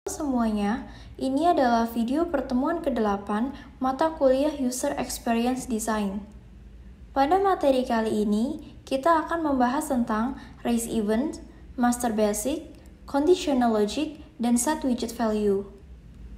Semuanya, ini adalah video pertemuan ke-8 mata kuliah User Experience Design. Pada materi kali ini, kita akan membahas tentang Raise Event, Master Basic, Conditional Logic, dan Set Widget Value.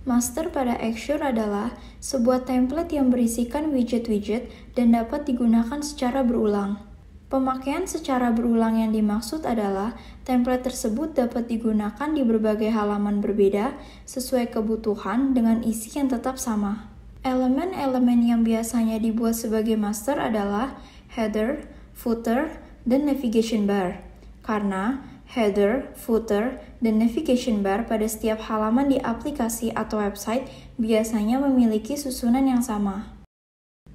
Master pada Azure adalah sebuah template yang berisikan widget-widget dan dapat digunakan secara berulang. Pemakaian secara berulang yang dimaksud adalah template tersebut dapat digunakan di berbagai halaman berbeda sesuai kebutuhan dengan isi yang tetap sama. Elemen-elemen yang biasanya dibuat sebagai master adalah header, footer, dan navigation bar. Karena header, footer, dan navigation bar pada setiap halaman di aplikasi atau website biasanya memiliki susunan yang sama.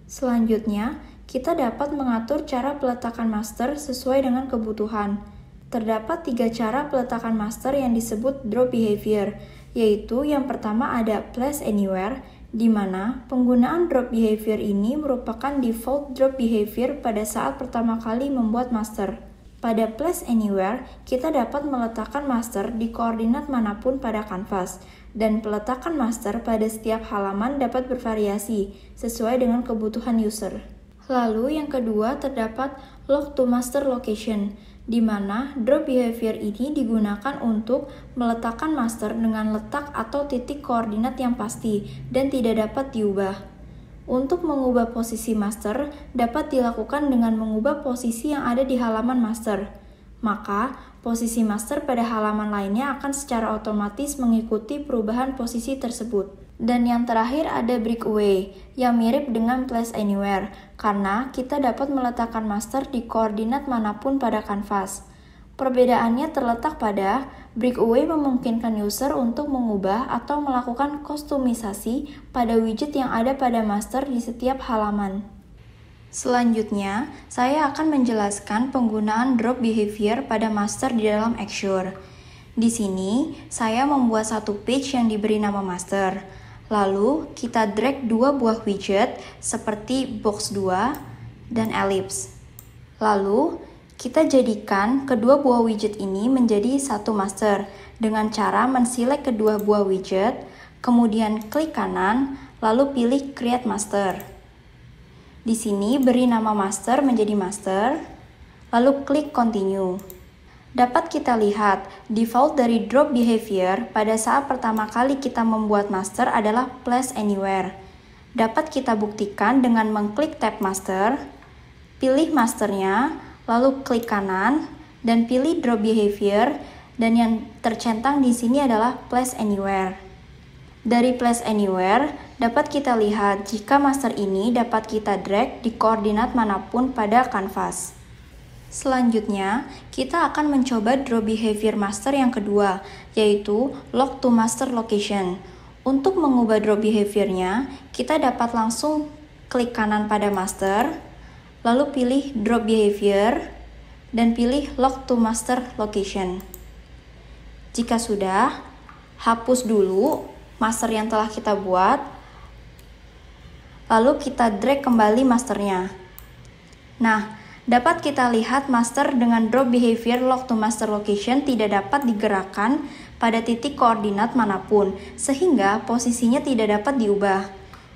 Selanjutnya, kita dapat mengatur cara peletakan master sesuai dengan kebutuhan. Terdapat 3 cara peletakan master yang disebut drop behavior, yaitu yang pertama ada place anywhere, di mana penggunaan drop behavior ini merupakan default drop behavior pada saat pertama kali membuat master. Pada place anywhere, kita dapat meletakkan master di koordinat manapun pada kanvas, dan peletakan master pada setiap halaman dapat bervariasi sesuai dengan kebutuhan user. Lalu yang kedua terdapat log to master location, di mana drop behavior ini digunakan untuk meletakkan master dengan letak atau titik koordinat yang pasti dan tidak dapat diubah. Untuk mengubah posisi master dapat dilakukan dengan mengubah posisi yang ada di halaman master. Maka, posisi master pada halaman lainnya akan secara otomatis mengikuti perubahan posisi tersebut. Dan yang terakhir ada breakaway, yang mirip dengan place anywhere, karena kita dapat meletakkan master di koordinat manapun pada kanvas. Perbedaannya terletak pada breakaway memungkinkan user untuk mengubah atau melakukan kustomisasi pada widget yang ada pada master di setiap halaman. Selanjutnya, saya akan menjelaskan penggunaan drop behavior pada master di dalam Azure. Di sini, saya membuat satu page yang diberi nama master. Lalu, kita drag 2 buah widget seperti box 2 dan ellipse. Lalu, kita jadikan kedua buah widget ini menjadi satu master dengan cara menselect kedua buah widget, kemudian klik kanan, lalu pilih Create Master. Di sini beri nama master menjadi master, lalu klik Continue. Dapat kita lihat, default dari drop behavior pada saat pertama kali kita membuat master adalah place anywhere. Dapat kita buktikan dengan mengklik tab master, pilih masternya, lalu klik kanan, dan pilih drop behavior, dan yang tercentang di sini adalah place anywhere. Dari place anywhere, dapat kita lihat jika master ini dapat kita drag di koordinat manapun pada kanvas. Selanjutnya, kita akan mencoba drop behavior master yang kedua, yaitu log to master location. Untuk mengubah drop behaviornya, kita dapat langsung klik kanan pada master, lalu pilih drop behavior, dan pilih log to master location. Jika sudah, hapus dulu master yang telah kita buat, lalu kita drag kembali masternya. Nah, dapat kita lihat master dengan drop behavior log to master location tidak dapat digerakkan pada titik koordinat manapun, sehingga posisinya tidak dapat diubah.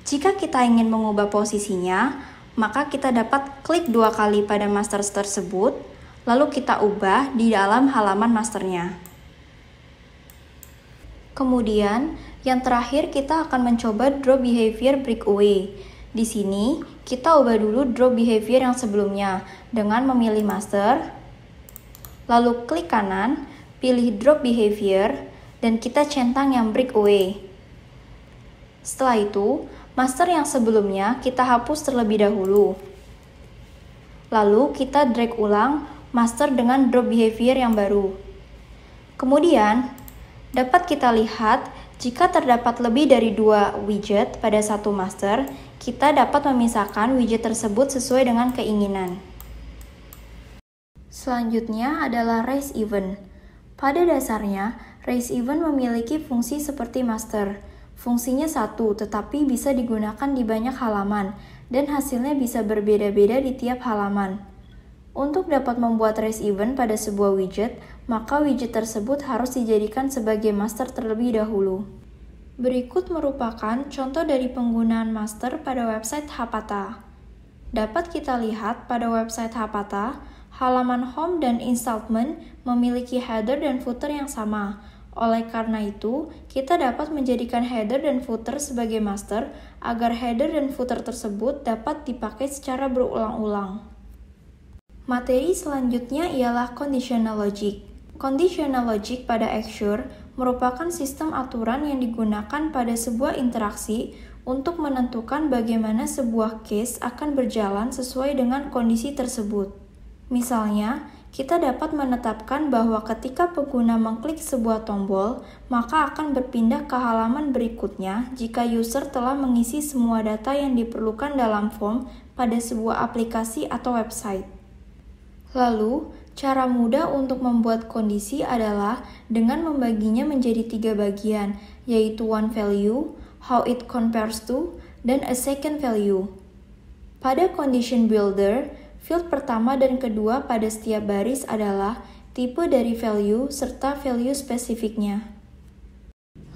Jika kita ingin mengubah posisinya, maka kita dapat klik 2 kali pada master tersebut, lalu kita ubah di dalam halaman masternya. Kemudian, yang terakhir kita akan mencoba drop behavior breakaway. Di sini, kita ubah dulu drop behavior yang sebelumnya dengan memilih master, lalu klik kanan, pilih drop behavior, dan kita centang yang breakaway. Setelah itu, master yang sebelumnya kita hapus terlebih dahulu. Lalu kita drag ulang master dengan drop behavior yang baru. Kemudian, dapat kita lihat jika terdapat lebih dari 2 widget pada satu master, kita dapat memisahkan widget tersebut sesuai dengan keinginan. Selanjutnya adalah Raise Event. Pada dasarnya, Raise Event memiliki fungsi seperti master. Fungsinya satu, tetapi bisa digunakan di banyak halaman, dan hasilnya bisa berbeda-beda di tiap halaman. Untuk dapat membuat raise event pada sebuah widget, maka widget tersebut harus dijadikan sebagai master terlebih dahulu. Berikut merupakan contoh dari penggunaan master pada website Hapata. Dapat kita lihat pada website Hapata, halaman home dan installment memiliki header dan footer yang sama. Oleh karena itu, kita dapat menjadikan header dan footer sebagai master agar header dan footer tersebut dapat dipakai secara berulang-ulang. Materi selanjutnya ialah conditional logic. Conditional logic pada Axure merupakan sistem aturan yang digunakan pada sebuah interaksi untuk menentukan bagaimana sebuah case akan berjalan sesuai dengan kondisi tersebut. Misalnya, kita dapat menetapkan bahwa ketika pengguna mengklik sebuah tombol, maka akan berpindah ke halaman berikutnya jika user telah mengisi semua data yang diperlukan dalam form pada sebuah aplikasi atau website. Lalu, cara mudah untuk membuat kondisi adalah dengan membaginya menjadi 3 bagian, yaitu one value, how it compares to, dan a second value. Pada condition builder, field pertama dan kedua pada setiap baris adalah tipe dari value serta value spesifiknya.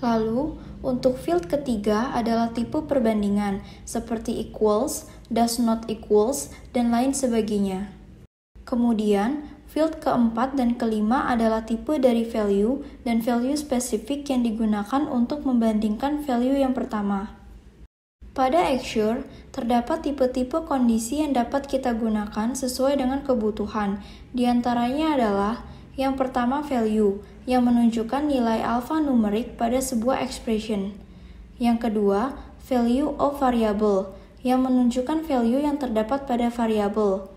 Lalu, untuk field ketiga adalah tipe perbandingan, seperti equals, does not equals, dan lain sebagainya. Kemudian, field keempat dan kelima adalah tipe dari value dan value spesifik yang digunakan untuk membandingkan value yang pertama. Pada Axure, terdapat tipe-tipe kondisi yang dapat kita gunakan sesuai dengan kebutuhan. Di antaranya adalah yang pertama value, yang menunjukkan nilai alphanumerik pada sebuah expression. Yang kedua, value of variable, yang menunjukkan value yang terdapat pada variabel.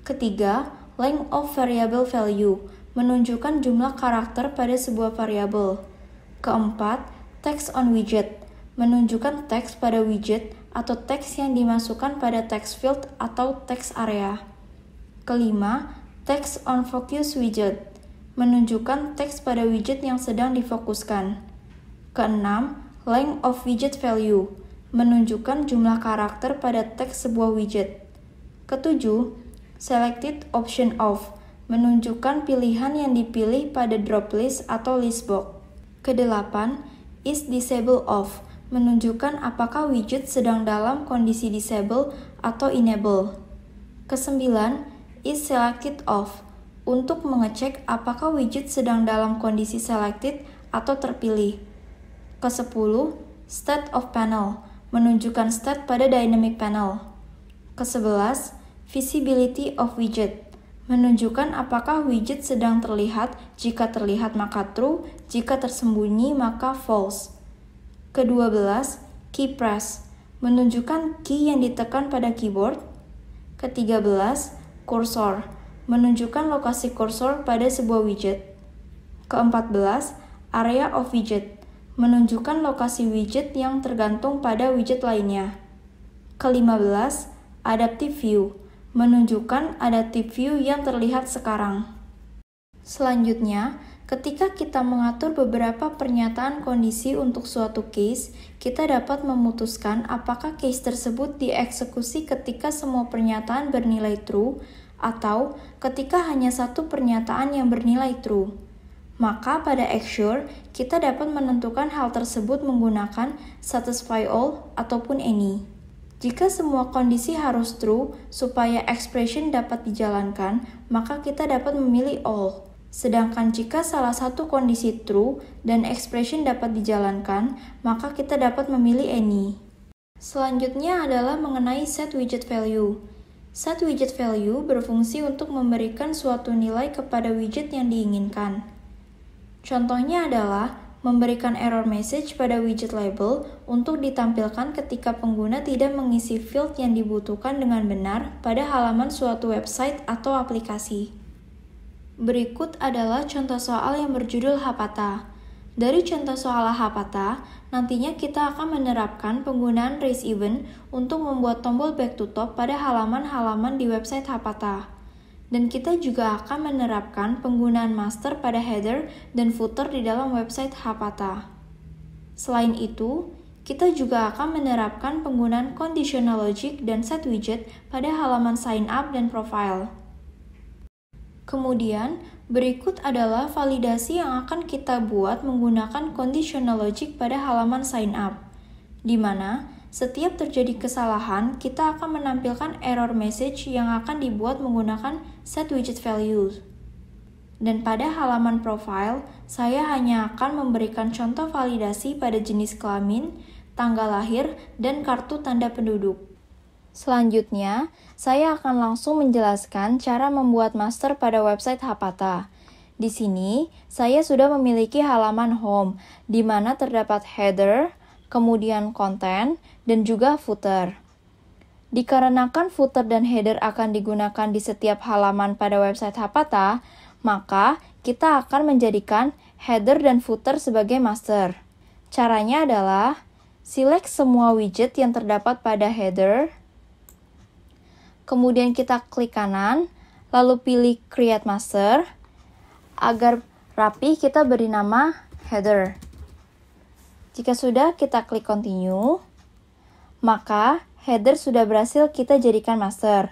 Ketiga, length of variable value, menunjukkan jumlah karakter pada sebuah variabel. Keempat, text on widget, menunjukkan teks pada widget atau teks yang dimasukkan pada text field atau text area. Kelima, text on focus widget, menunjukkan teks pada widget yang sedang difokuskan. Keenam, length of widget value, menunjukkan jumlah karakter pada teks sebuah widget. Ketujuh, selected option of, menunjukkan pilihan yang dipilih pada drop list atau list box. Kedelapan, is disable off, menunjukkan apakah widget sedang dalam kondisi disable atau enable. Kesembilan, is selected off, untuk mengecek apakah widget sedang dalam kondisi selected atau terpilih. Kesepuluh, state of panel, menunjukkan state pada dynamic panel. Kesebelas, visibility of widget, menunjukkan apakah widget sedang terlihat. Jika terlihat maka true, jika tersembunyi maka false. Ke-12, key press, menunjukkan key yang ditekan pada keyboard. Ke-13, cursor, menunjukkan lokasi kursor pada sebuah widget. Ke-14, area of widget, menunjukkan lokasi widget yang tergantung pada widget lainnya. Ke-15, adaptive view, menunjukkan adaptive view yang terlihat sekarang. Selanjutnya, ketika kita mengatur beberapa pernyataan kondisi untuk suatu case, kita dapat memutuskan apakah case tersebut dieksekusi ketika semua pernyataan bernilai true atau ketika hanya satu pernyataan yang bernilai true. Maka pada Axure, kita dapat menentukan hal tersebut menggunakan satisfy all ataupun any. Jika semua kondisi harus true supaya expression dapat dijalankan, maka kita dapat memilih all. Sedangkan jika salah satu kondisi true dan expression dapat dijalankan, maka kita dapat memilih any. Selanjutnya adalah mengenai set widget value. Set widget value berfungsi untuk memberikan suatu nilai kepada widget yang diinginkan. Contohnya adalah memberikan error message pada widget label untuk ditampilkan ketika pengguna tidak mengisi field yang dibutuhkan dengan benar pada halaman suatu website atau aplikasi. Berikut adalah contoh soal yang berjudul Hapata. Dari contoh soal Hapata, nantinya kita akan menerapkan penggunaan raise event untuk membuat tombol back to top pada halaman-halaman di website Hapata. Dan kita juga akan menerapkan penggunaan master pada header dan footer di dalam website Hapata. Selain itu, kita juga akan menerapkan penggunaan conditional logic dan set widget pada halaman sign up dan profile. Kemudian, Berikut adalah validasi yang akan kita buat menggunakan conditional logic pada halaman sign up, di mana setiap terjadi kesalahan, kita akan menampilkan error message yang akan dibuat menggunakan setWidgetValues. Dan pada halaman profile, saya hanya akan memberikan contoh validasi pada jenis kelamin, tanggal lahir, dan kartu tanda penduduk. Selanjutnya, saya akan langsung menjelaskan cara membuat master pada website Hapata. Di sini, saya sudah memiliki halaman home, di mana terdapat header, kemudian konten, dan juga footer. Dikarenakan footer dan header akan digunakan di setiap halaman pada website Hapata, maka kita akan menjadikan header dan footer sebagai master. Caranya adalah select semua widget yang terdapat pada header, kemudian kita klik kanan, lalu pilih Create Master. Agar rapi, kita beri nama header. Jika sudah, kita klik Continue. Maka, header sudah berhasil kita jadikan master.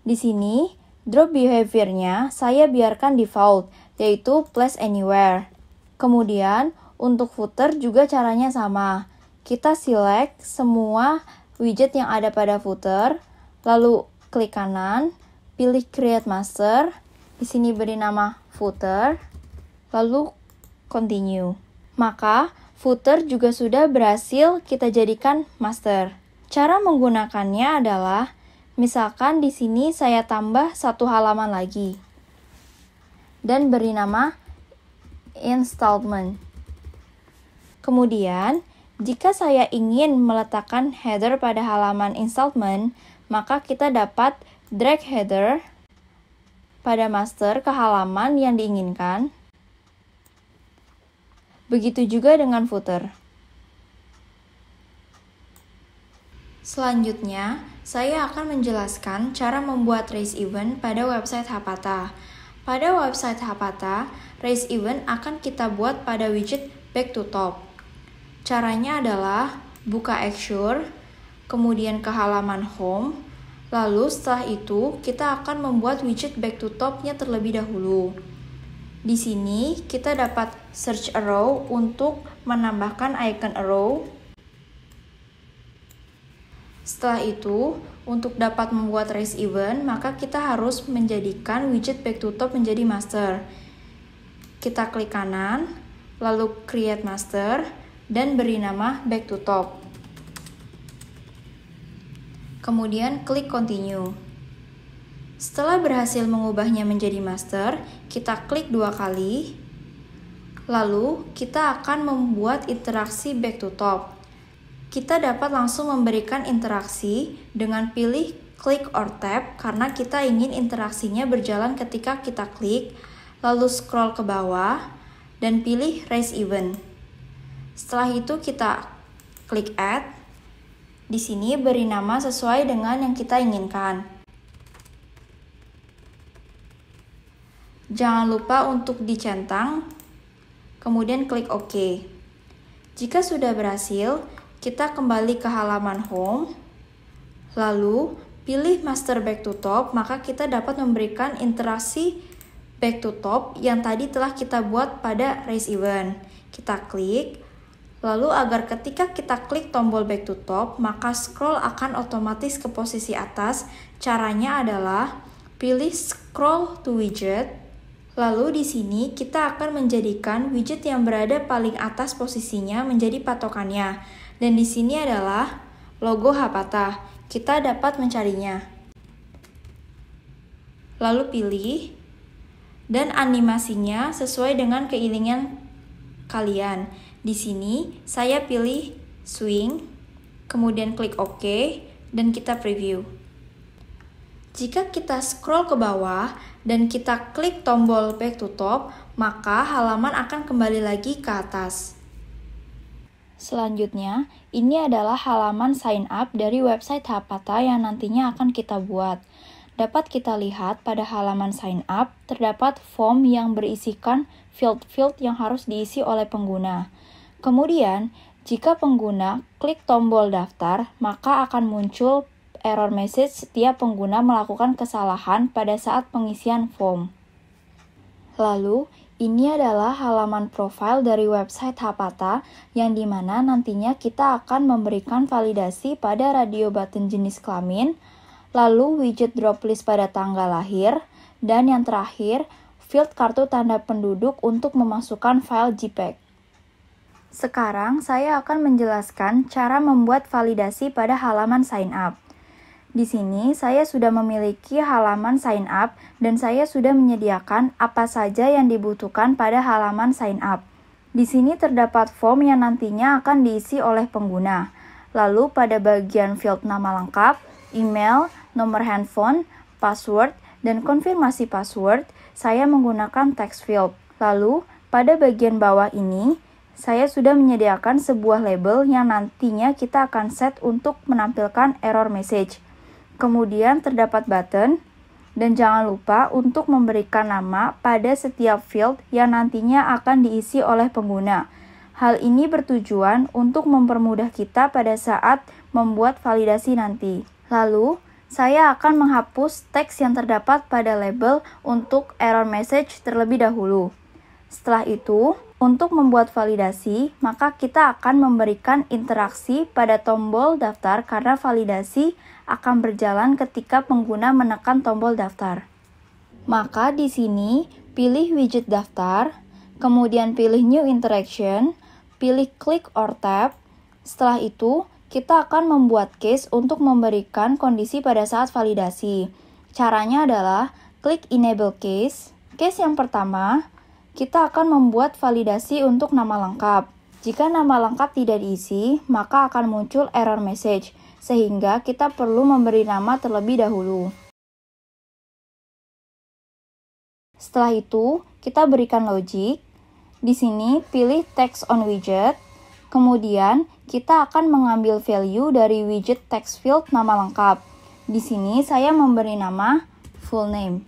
Di sini, drop behavior-nya saya biarkan default, yaitu place anywhere. Kemudian, untuk footer juga caranya sama. Kita select semua widget yang ada pada footer, lalu klik kanan, pilih Create Master. Di sini beri nama footer, lalu Continue. Maka, footer juga sudah berhasil kita jadikan master. Cara menggunakannya adalah, misalkan di sini saya tambah satu halaman lagi dan beri nama installment. Kemudian, jika saya ingin meletakkan header pada halaman installment, maka kita dapat drag header pada master ke halaman yang diinginkan. Begitu juga dengan footer. Selanjutnya, saya akan menjelaskan cara membuat raise event pada website Hapata. Pada website Hapata, raise event akan kita buat pada widget back to top. Caranya adalah buka Axure, kemudian ke halaman home, lalu setelah itu kita akan membuat widget back to top-nya terlebih dahulu. Di sini kita dapat search arrow untuk menambahkan icon arrow. Setelah itu, untuk dapat membuat raise event, maka kita harus menjadikan widget back to top menjadi master. Kita klik kanan, lalu create master, dan beri nama back to top. Kemudian klik continue. Setelah berhasil mengubahnya menjadi master, kita klik 2 kali. Lalu, kita akan membuat interaksi back to top. Kita dapat langsung memberikan interaksi dengan pilih click or tap karena kita ingin interaksinya berjalan ketika kita klik, lalu scroll ke bawah dan pilih raise event. Setelah itu kita klik add. Di sini beri nama sesuai dengan yang kita inginkan. Jangan lupa untuk dicentang, kemudian klik OK. Jika sudah berhasil, kita kembali ke halaman home, lalu pilih master back to top, maka kita dapat memberikan interaksi back to top yang tadi telah kita buat pada raise event. Kita klik, lalu agar ketika kita klik tombol back to top, maka scroll akan otomatis ke posisi atas. Caranya adalah pilih scroll to widget. Lalu di sini kita akan menjadikan widget yang berada paling atas posisinya menjadi patokannya. Dan di sini adalah logo Hapata. Kita dapat mencarinya. Lalu pilih dan animasinya sesuai dengan keinginan kalian. Di sini saya pilih swing, kemudian klik OK dan kita preview. Jika kita scroll ke bawah dan kita klik tombol back to top, maka halaman akan kembali lagi ke atas. Selanjutnya, ini adalah halaman sign up dari website Hapata yang nantinya akan kita buat. Dapat kita lihat pada halaman sign up, terdapat form yang berisikan field-field yang harus diisi oleh pengguna. Kemudian, jika pengguna klik tombol daftar, maka akan muncul error message setiap pengguna melakukan kesalahan pada saat pengisian form. Lalu, ini adalah halaman profil dari website Hapata yang dimana nantinya kita akan memberikan validasi pada radio button jenis kelamin, lalu widget drop list pada tanggal lahir, dan yang terakhir, field kartu tanda penduduk untuk memasukkan file JPEG. Sekarang saya akan menjelaskan cara membuat validasi pada halaman sign up. Di sini saya sudah memiliki halaman sign up dan saya sudah menyediakan apa saja yang dibutuhkan pada halaman sign up. Di sini terdapat form yang nantinya akan diisi oleh pengguna. Lalu pada bagian field nama lengkap, email, nomor handphone, password, dan konfirmasi password, saya menggunakan text field. Lalu pada bagian bawah ini, saya sudah menyediakan sebuah label yang nantinya kita akan set untuk menampilkan error message. Kemudian terdapat button, dan jangan lupa untuk memberikan nama pada setiap field yang nantinya akan diisi oleh pengguna. Hal ini bertujuan untuk mempermudah kita pada saat membuat validasi nanti. Lalu, saya akan menghapus teks yang terdapat pada label untuk error message terlebih dahulu. Setelah itu, untuk membuat validasi, maka kita akan memberikan interaksi pada tombol daftar karena validasi akan berjalan ketika pengguna menekan tombol daftar. Maka di sini, pilih widget daftar, kemudian pilih New Interaction, pilih Click or Tap. Setelah itu, kita akan membuat case untuk memberikan kondisi pada saat validasi. Caranya adalah klik Enable Case. Case yang pertama, kita akan membuat validasi untuk nama lengkap. Jika nama lengkap tidak diisi, maka akan muncul error message, sehingga kita perlu memberi nama terlebih dahulu. Setelah itu, kita berikan logic. Di sini, pilih text on widget. Kemudian, kita akan mengambil value dari widget text field nama lengkap. Di sini, saya memberi nama full name.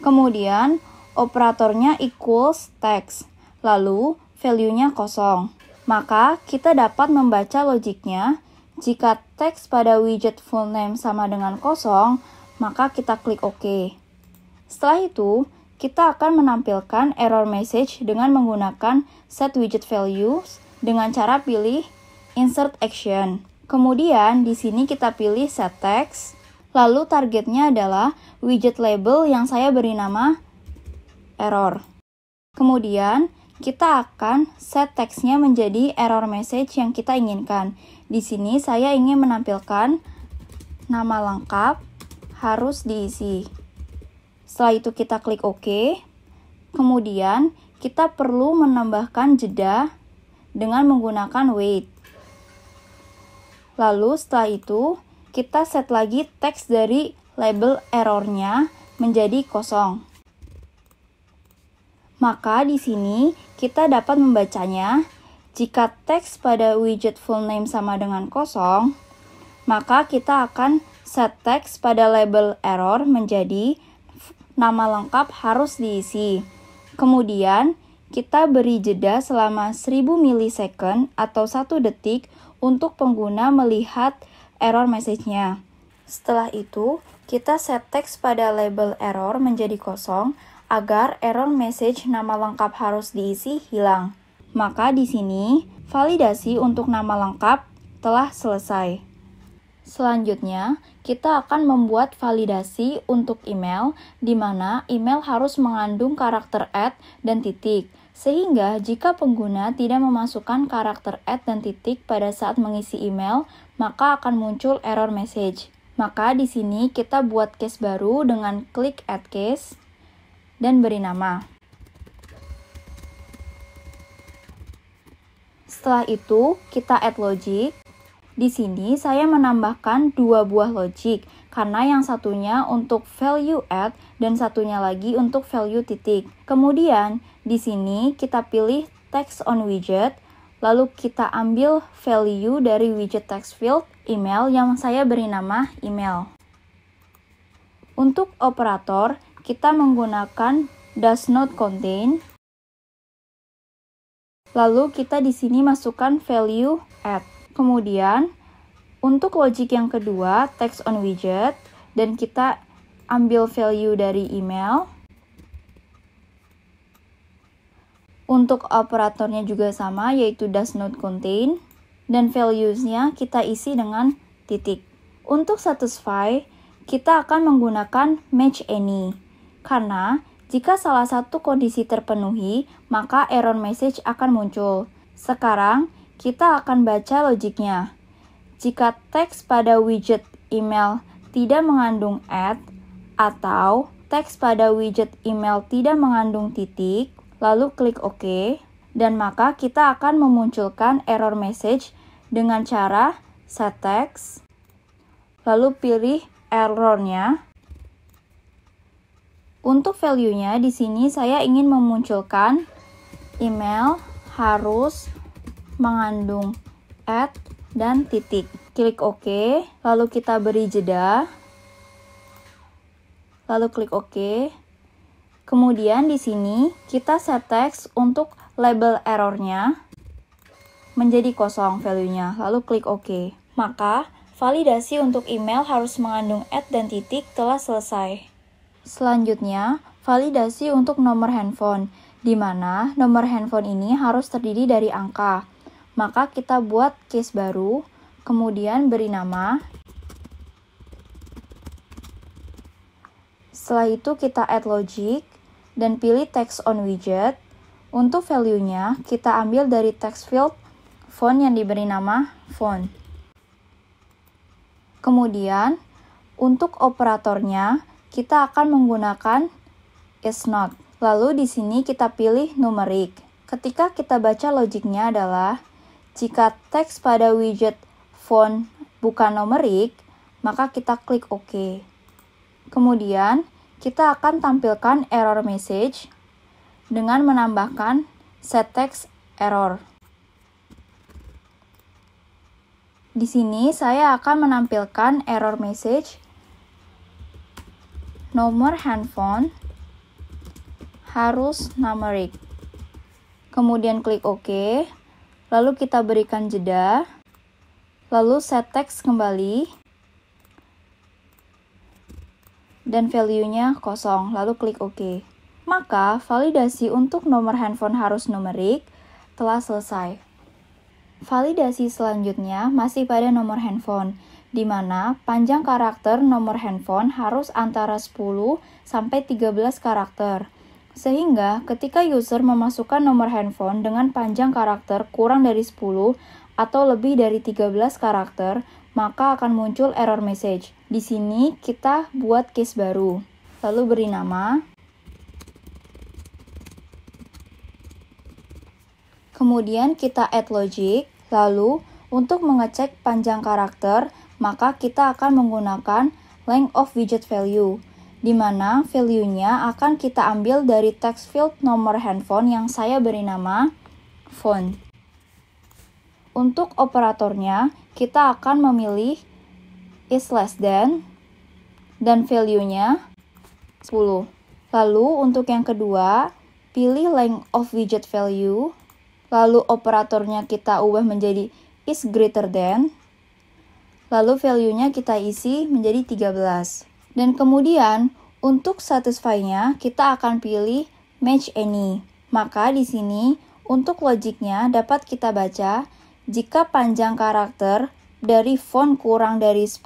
Kemudian, operatornya equals text, lalu value-nya kosong. Maka kita dapat membaca logiknya. Jika teks pada widget full name sama dengan kosong, maka kita klik OK. Setelah itu, kita akan menampilkan error message dengan menggunakan set widget values dengan cara pilih insert action. Kemudian di sini kita pilih set text, lalu targetnya adalah widget label yang saya beri nama error. Kemudian, kita akan set teksnya menjadi error message yang kita inginkan. Di sini saya ingin menampilkan nama lengkap harus diisi. Setelah itu kita klik OK. Kemudian, kita perlu menambahkan jeda dengan menggunakan wait. Lalu setelah itu, kita set lagi teks dari label errornya menjadi kosong. Maka di sini kita dapat membacanya, jika teks pada widget full name sama dengan kosong, maka kita akan set teks pada label error menjadi nama lengkap harus diisi. Kemudian, kita beri jeda selama 1000 milisecond atau 1 detik untuk pengguna melihat error message-nya. Setelah itu, kita set teks pada label error menjadi kosong, agar error message nama lengkap harus diisi hilang. Maka di sini, validasi untuk nama lengkap telah selesai. Selanjutnya, kita akan membuat validasi untuk email, di mana email harus mengandung karakter @ dan titik, sehingga jika pengguna tidak memasukkan karakter @ dan titik pada saat mengisi email, maka akan muncul error message. Maka di sini kita buat case baru dengan klik Add Case, dan beri nama. Setelah itu, kita add logic. Di sini saya menambahkan 2 buah logic, karena yang satunya untuk value add dan satunya lagi untuk value titik. Kemudian, di sini kita pilih text on widget, lalu kita ambil value dari widget text field email yang saya beri nama email. Untuk operator, kita menggunakan does not contain. Lalu kita di sini masukkan value add. Kemudian untuk logic yang kedua, text on widget, dan kita ambil value dari email. Untuk operatornya juga sama, yaitu does not contain. Dan values-nya kita isi dengan titik. Untuk satisfy, kita akan menggunakan match any. Karena jika salah satu kondisi terpenuhi, maka error message akan muncul. Sekarang, kita akan baca logiknya. Jika teks pada widget email tidak mengandung atau teks pada widget email tidak mengandung titik, lalu klik OK, dan maka kita akan memunculkan error message dengan cara set text, lalu pilih errornya. Untuk value-nya di sini saya ingin memunculkan email harus mengandung dan titik. Klik OK, lalu kita beri jeda, lalu klik OK. Kemudian di sini kita set text untuk label errornya menjadi kosong value-nya, lalu klik OK. Maka validasi untuk email harus mengandung dan titik telah selesai. Selanjutnya, validasi untuk nomor handphone, di mana nomor handphone ini harus terdiri dari angka. Maka kita buat case baru, kemudian beri nama. Setelah itu kita add logic dan pilih text on widget. Untuk value-nya kita ambil dari text field font yang diberi nama font. Kemudian untuk operatornya kita akan menggunakan is not. Lalu di sini kita pilih numeric. Ketika kita baca logiknya adalah jika teks pada widget font bukan numeric, maka kita klik OK. Kemudian kita akan tampilkan error message dengan menambahkan set text error. Di sini saya akan menampilkan error message nomor handphone harus numeric. Kemudian klik OK, lalu kita berikan jeda, lalu set text kembali, dan value-nya kosong, lalu klik OK. Maka, validasi untuk nomor handphone harus numeric telah selesai. Validasi selanjutnya masih pada nomor handphone, di mana panjang karakter nomor handphone harus antara 10 sampai 13 karakter. Sehingga ketika user memasukkan nomor handphone dengan panjang karakter kurang dari 10 atau lebih dari 13 karakter, maka akan muncul error message. Di sini kita buat case baru, lalu beri nama. Kemudian kita add logic, lalu untuk mengecek panjang karakter, maka kita akan menggunakan length of widget value, di mana value-nya akan kita ambil dari text field nomor handphone yang saya beri nama font. Untuk operatornya, kita akan memilih is less than dan value-nya 10. Lalu untuk yang kedua, pilih length of widget value, lalu operatornya kita ubah menjadi is greater than, lalu value-nya kita isi menjadi 13. Dan kemudian untuk satisfy-nya kita akan pilih match any. Maka di sini untuk logiknya dapat kita baca jika panjang karakter dari font kurang dari 10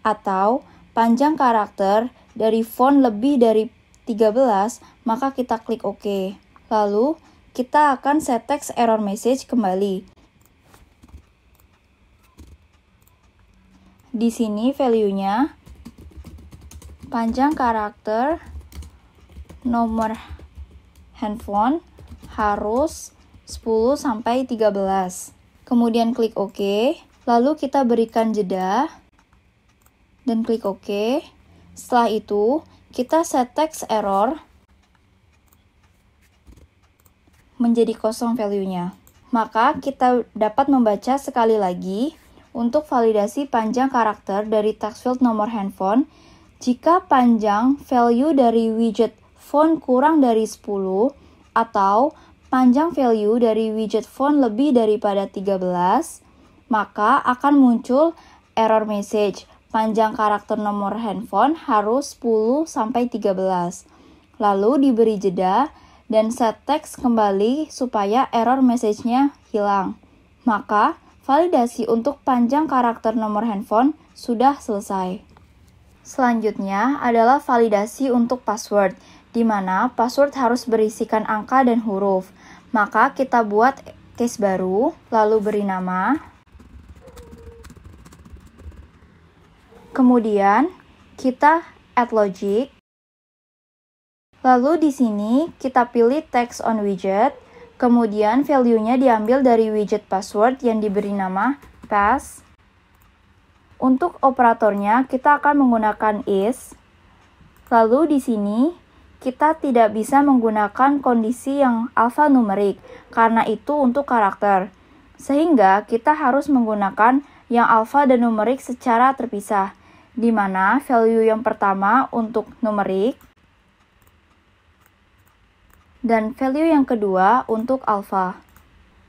atau panjang karakter dari font lebih dari 13, maka kita klik OK. Lalu kita akan set text error message kembali. Di sini value-nya panjang karakter nomor handphone harus 10 sampai 13. Kemudian klik OK, lalu kita berikan jeda dan klik OK. Setelah itu, kita set text error menjadi kosong value-nya. Maka kita dapat membaca sekali lagi untuk validasi panjang karakter dari text field nomor handphone. Jika panjang value dari widget font kurang dari 10 atau panjang value dari widget font lebih daripada 13, maka akan muncul error message panjang karakter nomor handphone harus 10 sampai 13. Lalu diberi jeda dan set text kembali supaya error message-nya hilang. Maka, validasi untuk panjang karakter nomor handphone sudah selesai. Selanjutnya adalah validasi untuk password, di mana password harus berisikan angka dan huruf. Maka kita buat case baru, lalu beri nama. Kemudian kita add logic. Lalu di sini kita pilih text on widget, kemudian value-nya diambil dari widget password yang diberi nama pass. Untuk operatornya kita akan menggunakan is. Lalu di sini kita tidak bisa menggunakan kondisi yang alphanumerik karena itu untuk karakter. Sehingga kita harus menggunakan yang alpha dan numerik secara terpisah, di mana value yang pertama untuk numerik dan value yang kedua untuk alpha.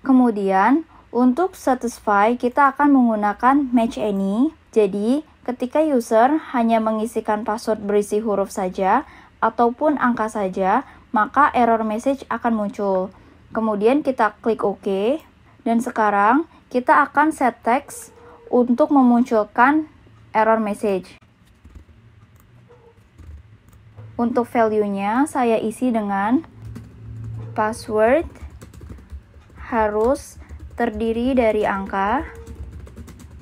Kemudian, untuk satisfy kita akan menggunakan match any. Jadi, ketika user hanya mengisikan password berisi huruf saja ataupun angka saja, maka error message akan muncul. Kemudian kita klik OK. Dan sekarang kita akan set text untuk memunculkan error message. Untuk value-nya saya isi dengan password harus terdiri dari angka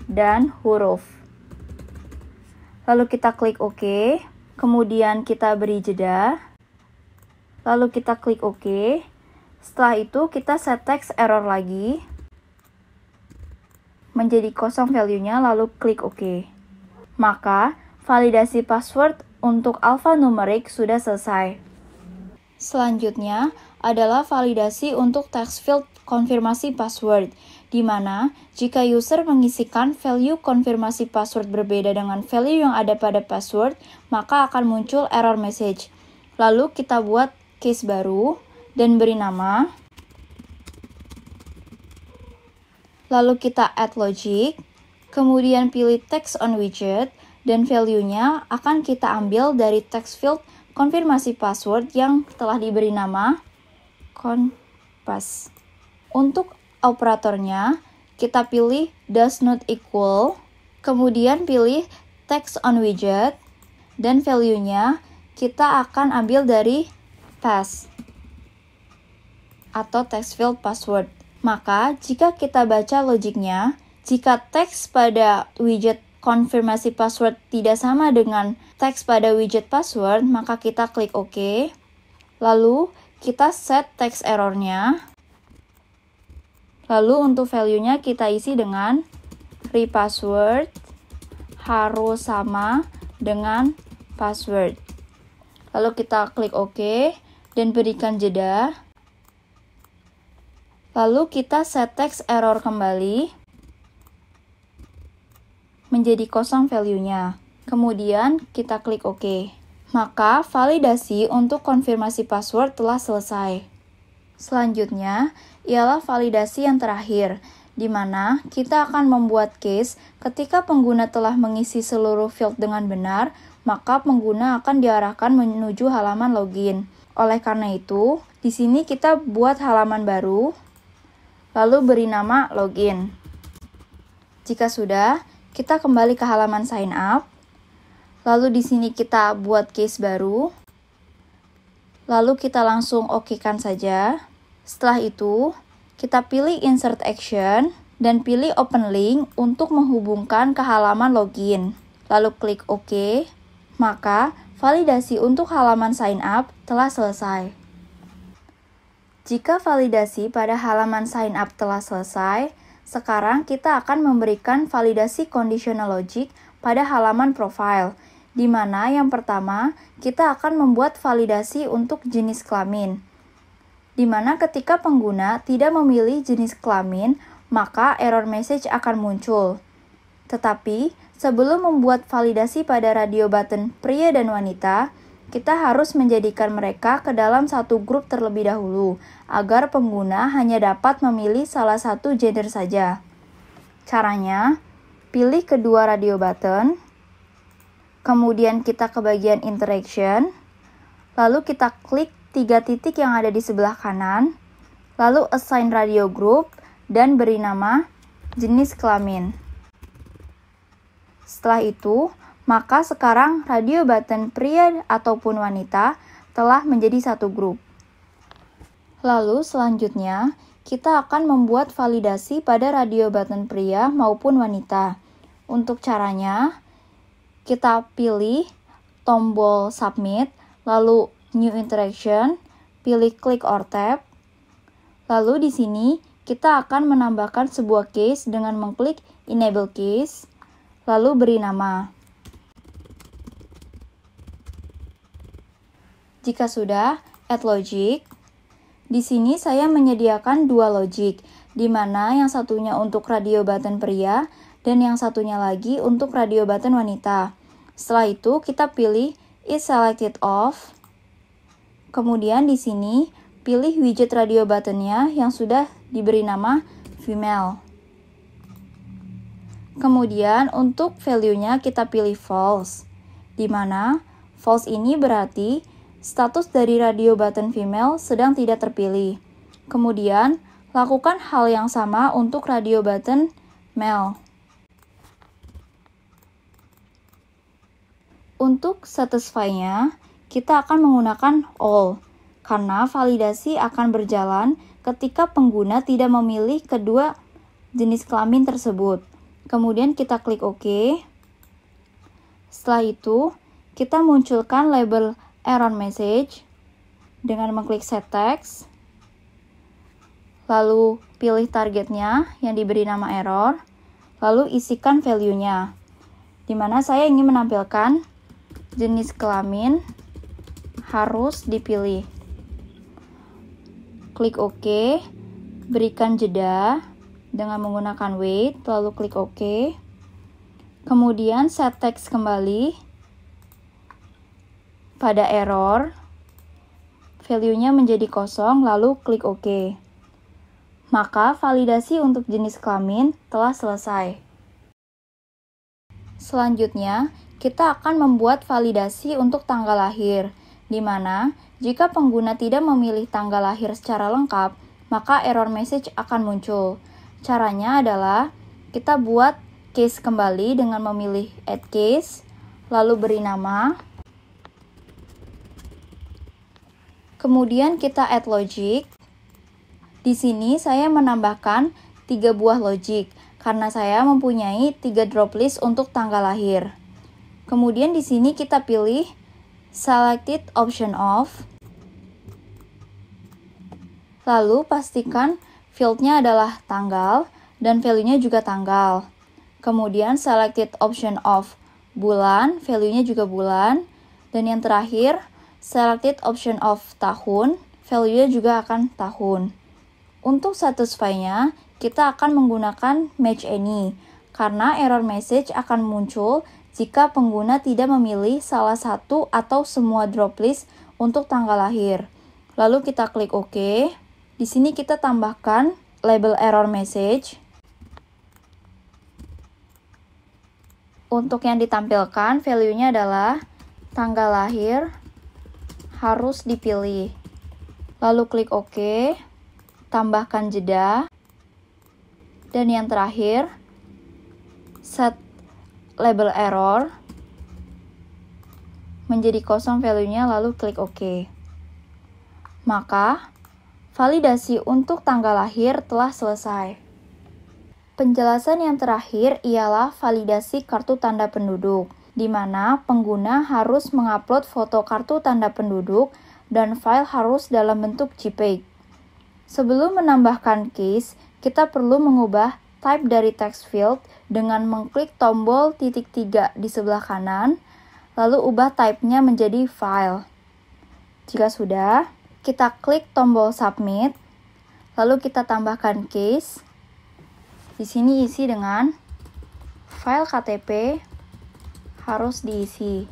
dan huruf. Lalu kita klik OK, kemudian kita beri jeda, lalu kita klik OK. Setelah itu kita set text error lagi, menjadi kosong value-nya, lalu klik OK. Maka, validasi password untuk alphanumerik sudah selesai. Selanjutnya adalah validasi untuk text field konfirmasi password, di mana jika user mengisikan value konfirmasi password berbeda dengan value yang ada pada password, maka akan muncul error message. Lalu kita buat case baru dan beri nama. Lalu kita add logic, kemudian pilih text on widget, dan value-nya akan kita ambil dari text field konfirmasi password yang telah diberi nama pass. Untuk operatornya, kita pilih does not equal, kemudian pilih text on widget, dan value-nya kita akan ambil dari pass atau text field password. Maka, jika kita baca logiknya, jika teks pada widget konfirmasi password tidak sama dengan teks pada widget password, maka kita klik OK. Lalu, kita set teks errornya. Lalu, untuk value-nya kita isi dengan repassword harus sama dengan password. Lalu, kita klik OK dan berikan jeda. Lalu kita set text error kembali menjadi kosong value-nya. Kemudian kita klik OK. Maka validasi untuk konfirmasi password telah selesai. Selanjutnya ialah validasi yang terakhir, di mana kita akan membuat case ketika pengguna telah mengisi seluruh field dengan benar, maka pengguna akan diarahkan menuju halaman login. Oleh karena itu, di sini kita buat halaman baru, lalu beri nama login. Jika sudah, kita kembali ke halaman sign up. Lalu di sini kita buat case baru. Lalu kita langsung OK-kan saja. Setelah itu, kita pilih insert action dan pilih open link untuk menghubungkan ke halaman login. Lalu klik OK. Maka, validasi untuk halaman sign up telah selesai. Jika validasi pada halaman sign up telah selesai, sekarang kita akan memberikan validasi conditional logic pada halaman profile, di mana yang pertama kita akan membuat validasi untuk jenis kelamin, di mana ketika pengguna tidak memilih jenis kelamin, maka error message akan muncul. Tetapi, sebelum membuat validasi pada radio button pria dan wanita, kita harus menjadikan mereka ke dalam satu grup terlebih dahulu, agar pengguna hanya dapat memilih salah satu gender saja. Caranya, pilih kedua radio button, kemudian kita ke bagian interaction, lalu kita klik 3 titik yang ada di sebelah kanan, lalu assign radio group, dan beri nama jenis kelamin. Setelah itu, maka sekarang radio button pria ataupun wanita telah menjadi satu grup. Lalu selanjutnya, kita akan membuat validasi pada radio button pria maupun wanita. Untuk caranya, kita pilih tombol submit, lalu new interaction, pilih click or tap. Lalu di sini kita akan menambahkan sebuah case dengan mengklik enable case, lalu beri nama. Jika sudah, add logic. Di sini saya menyediakan dua logic, di mana yang satunya untuk radio button pria dan yang satunya lagi untuk radio button wanita. Setelah itu kita pilih is selected off. Kemudian di sini pilih widget radio buttonnya yang sudah diberi nama female. Kemudian untuk value-nya kita pilih false, di mana false ini berarti status dari radio button female sedang tidak terpilih. Kemudian, lakukan hal yang sama untuk radio button male. Untuk satisfy-nya, kita akan menggunakan all, karena validasi akan berjalan ketika pengguna tidak memilih kedua jenis kelamin tersebut. Kemudian kita klik OK. Setelah itu, kita munculkan label error message dengan mengklik set text, lalu pilih targetnya yang diberi nama error, lalu isikan value-nya, di mana saya ingin menampilkan jenis kelamin harus dipilih. Klik OK, berikan jeda dengan menggunakan wait, lalu klik OK. Kemudian set text kembali. Pada error, value-nya menjadi kosong, lalu klik OK. Maka validasi untuk jenis kelamin telah selesai. Selanjutnya, kita akan membuat validasi untuk tanggal lahir, di mana jika pengguna tidak memilih tanggal lahir secara lengkap, maka error message akan muncul. Caranya adalah kita buat case kembali dengan memilih add case, lalu beri nama. Kemudian kita add logic. Di sini saya menambahkan 3 buah logic karena saya mempunyai 3 drop list untuk tanggal lahir. Kemudian di sini kita pilih selected option off. Lalu pastikan field-nya adalah tanggal dan value-nya juga tanggal. Kemudian selected option off bulan, value-nya juga bulan. Dan yang terakhir, selected option of tahun, value-nya juga akan tahun. Untuk satisfy-nya, kita akan menggunakan match any, karena error message akan muncul jika pengguna tidak memilih salah satu atau semua drop list untuk tanggal lahir. Lalu kita klik OK. Di sini kita tambahkan label error message. Untuk yang ditampilkan, value-nya adalah tanggal lahir harus dipilih. Lalu klik OK, tambahkan jeda. Dan yang terakhir, set label error menjadi kosong value-nya, lalu klik OK. Maka, validasi untuk tanggal lahir telah selesai. Penjelasan yang terakhir ialah validasi kartu tanda penduduk, di mana pengguna harus mengupload foto kartu tanda penduduk dan file harus dalam bentuk JPEG. Sebelum menambahkan case, kita perlu mengubah type dari text field dengan mengklik tombol titik 3 di sebelah kanan, lalu ubah type-nya menjadi file. Jika sudah, kita klik tombol submit, lalu kita tambahkan case. Di sini isi dengan file KTP harus diisi.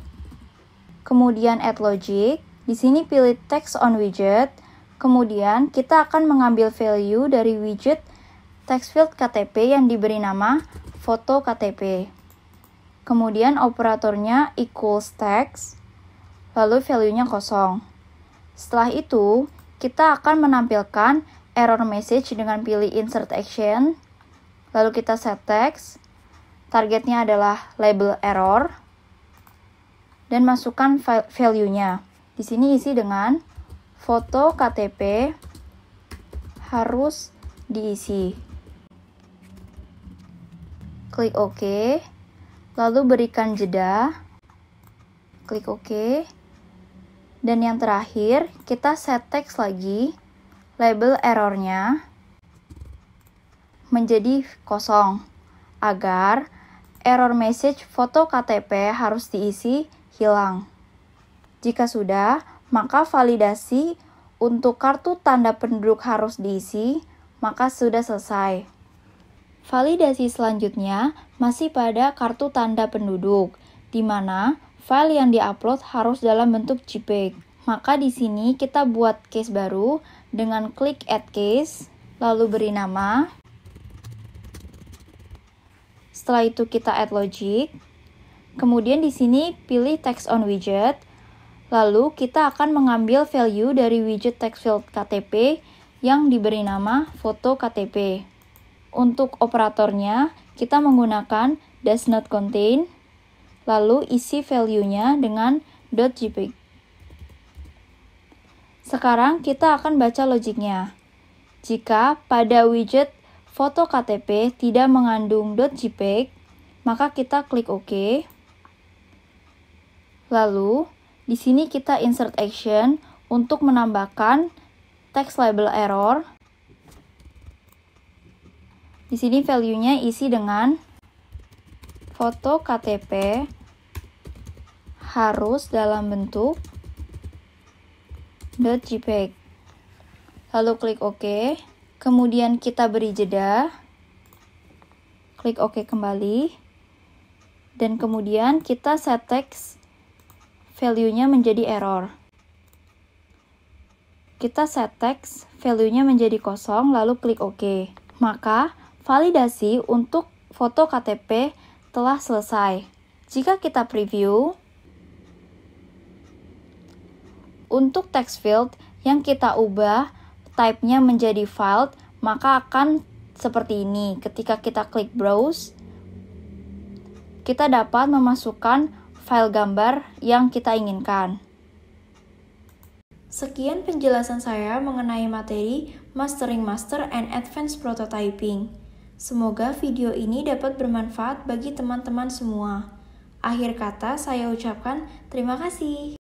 Kemudian add logic, di sini pilih text on widget. Kemudian kita akan mengambil value dari widget text field KTP yang diberi nama foto KTP. Kemudian operatornya equals text, lalu value-nya kosong. Setelah itu, kita akan menampilkan error message dengan pilih Insert Action. Lalu kita set text. Targetnya adalah label error. Dan masukkan value-nya. Di sini isi dengan foto KTP harus diisi. Klik OK. Lalu berikan jeda. Klik OK. Dan yang terakhir, kita set text lagi. Label errornya menjadi kosong. Agar error message foto KTP harus diisi hilang. Jika sudah, maka validasi untuk kartu tanda penduduk harus diisi, maka sudah selesai. Validasi selanjutnya masih pada kartu tanda penduduk, di mana file yang diupload harus dalam bentuk JPEG. Maka di sini kita buat case baru dengan klik Add Case, lalu beri nama. Setelah itu kita add logic. Kemudian di sini pilih text on widget. Lalu kita akan mengambil value dari widget text field KTP yang diberi nama foto KTP. Untuk operatornya, kita menggunakan does not contain, lalu isi value-nya dengan .jpeg. Sekarang kita akan baca logiknya. Jika pada widget foto KTP tidak mengandung .jpeg, maka kita klik OK. Lalu, di sini kita insert action untuk menambahkan text label error. Di sini value-nya isi dengan foto KTP harus dalam bentuk .jpeg. Lalu klik OK. Kemudian kita beri jeda. Klik OK kembali. Dan kemudian kita set text value-nya menjadi error. Kita set text value-nya menjadi kosong, lalu klik OK. Maka, validasi untuk foto KTP telah selesai. Jika kita preview, untuk text field yang kita ubah type-nya menjadi filed, maka akan seperti ini. Ketika kita klik browse, kita dapat memasukkan file gambar yang kita inginkan. Sekian penjelasan saya mengenai materi Mastering Master and Advanced Prototyping. Semoga video ini dapat bermanfaat bagi teman-teman semua. Akhir kata saya ucapkan terima kasih.